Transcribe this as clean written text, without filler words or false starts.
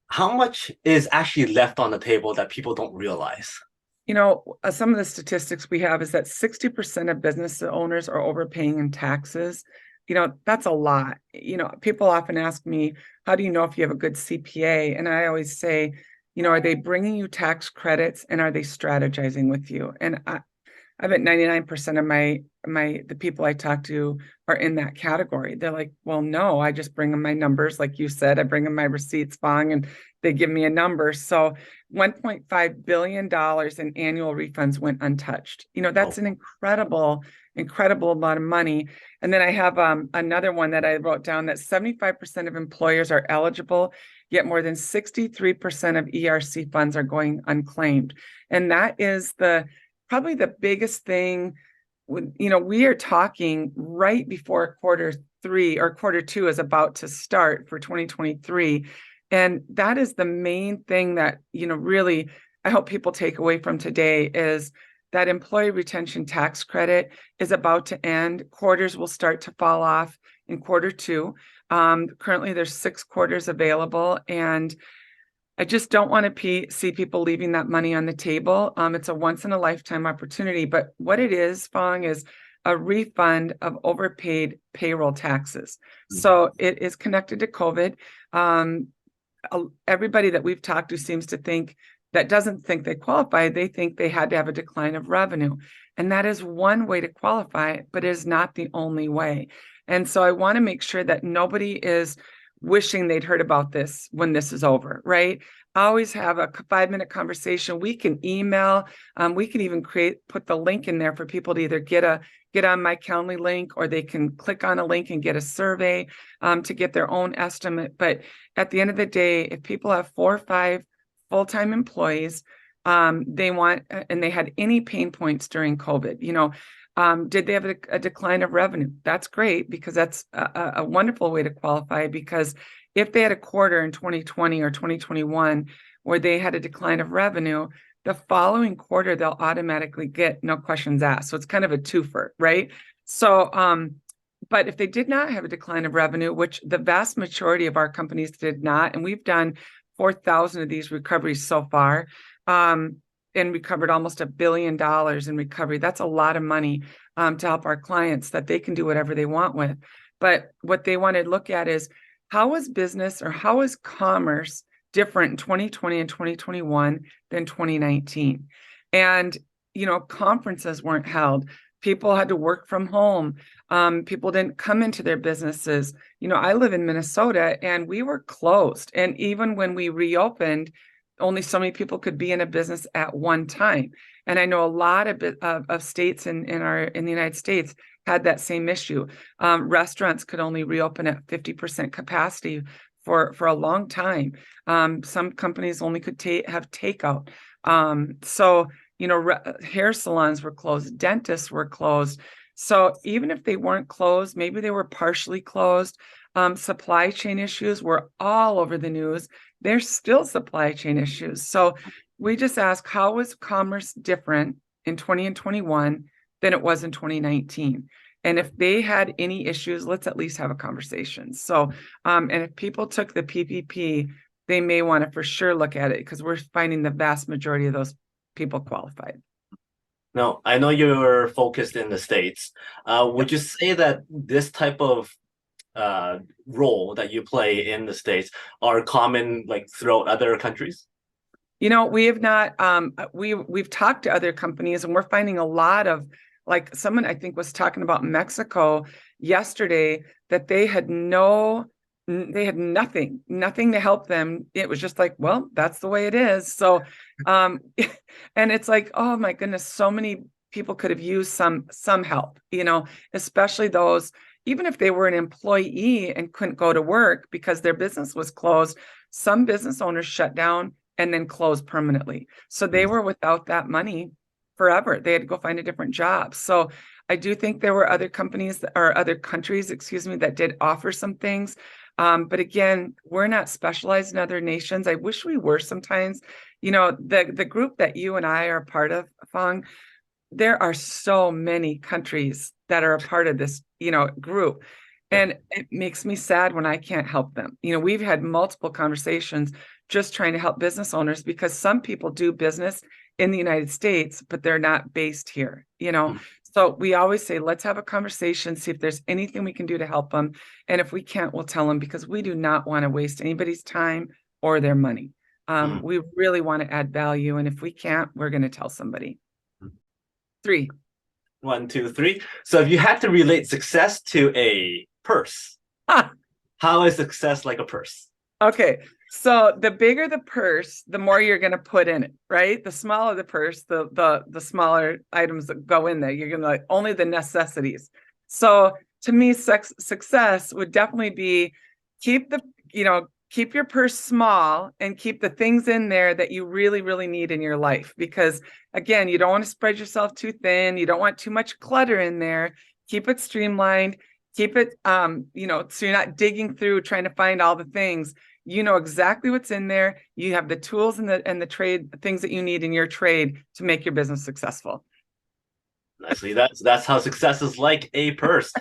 How much is actually left on the table that people don't realize? Some of the statistics we have is that 60% of business owners are overpaying in taxes. That's a lot. People often ask me, how do you know if you have a good CPA? And I always say, are they bringing you tax credits and are they strategizing with you? And I bet 99% of the people I talk to are in that category. They're like, well, no, I just bring them my numbers. Like you said, I bring them my receipts, Fong, and they give me a number. So $1.5 billion in annual refunds went untouched. That's Oh, an incredible amount of money. And then I have another one that I wrote down that 75% of employers are eligible, yet more than 63% of ERC funds are going unclaimed. And that is probably the biggest thing. We are talking right before quarter 3 or quarter 2 is about to start for 2023. And that is the main thing that, really I hope people take away from today is that employee retention tax credit is about to end. Quarters will start to fall off in quarter 2. Currently, there's 6 quarters available, and I just don't want to see people leaving that money on the table. It's a once in a lifetime opportunity, but what it is, Fong, is a refund of overpaid payroll taxes. So it is connected to COVID. Um, Everybody that we've talked to seems to think that doesn't think they qualify. They think they had to have a decline of revenue. And that is one way to qualify, but it is not the only way. And so I want to make sure that nobody is wishing they'd heard about this when this is over, right? Always have a 5-minute conversation. We can email. We can even put the link in there for people to either get on my Calendly link, or they can click on a link and get a survey to get their own estimate. But at the end of the day, if people have 4 or 5 full-time employees, they had any pain points during COVID, did they have a decline of revenue? That's great, because that's a wonderful way to qualify, because if they had a quarter in 2020 or 2021 where they had a decline of revenue, the following quarter they'll automatically get no questions asked. So it's kind of a twofer, right? So, but if they did not have a decline of revenue, which the vast majority of our companies did not, and we've done 4,000 of these recoveries so far, and recovered almost $1 billion in recovery. That's a lot of money to help our clients that they can do whatever they want with. But what they want to look at is, how is business, or how is commerce different in 2020 and 2021 than 2019? And, conferences weren't held. People had to work from home. People didn't come into their businesses. I live in Minnesota and we were closed. And even when we reopened, only so many people could be in a business at one time. And I know a lot of states in the United States had that same issue. Restaurants could only reopen at 50% capacity for a long time. Some companies only could have takeout. So, hair salons were closed, dentists were closed. So even if they weren't closed, maybe they were partially closed. Supply chain issues were all over the news. There's still supply chain issues. So we just ask, how was commerce different in 20 and 21 than it was in 2019? And if they had any issues, let's at least have a conversation. So, and if people took the PPP, they may want to for sure look at it, because we're finding the vast majority of those people qualified. Now, I know you're focused in the States. Would Yep. you say that this type of role that you play in the States are common like throughout other countries? We have not, we've talked to other companies, and we're finding a lot of, like, someone I think was talking about Mexico yesterday, that they had nothing to help them. It was just like, well, that's the way it is. So, and it's like, oh my goodness, so many people could have used some help, especially those, even if they were an employee and couldn't go to work because their business was closed. Some business owners shut down and then closed permanently. So they were without that money forever. They had to go find a different job. So I do think there were other companies or other countries, excuse me, that did offer some things. But again, we're not specialized in other nations. I wish we were sometimes. The group that you and I are a part of, Fong, there are so many countries that are a part of this, group. Yeah. And it makes me sad when I can't help them. We've had multiple conversations just trying to help business owners, because some people do business in the United States, but they're not based here, you know? Mhm. So we always say, let's have a conversation, see if there's anything we can do to help them. And if we can't, we'll tell them, because we do not want to waste anybody's time or their money. Mhm. We really want to add value. And if we can't, we're going to tell somebody. Mhm. 3. 1, 2, 3. So if you had to relate success to a purse, how is success like a purse? Okay. So the bigger the purse, the more you're going to put in it, right? The smaller the purse, the smaller items that go in there. You're going to like only the necessities. So to me, success would definitely be keep your purse small and keep the things in there that you really, really need in your life. Because again, you don't want to spread yourself too thin. You don't want too much clutter in there. Keep it streamlined. Keep it, so you're not digging through trying to find all the things. You know exactly what's in there. You have the tools and the trade things that you need in your trade to make your business successful. Nicely, that's how success is like a purse.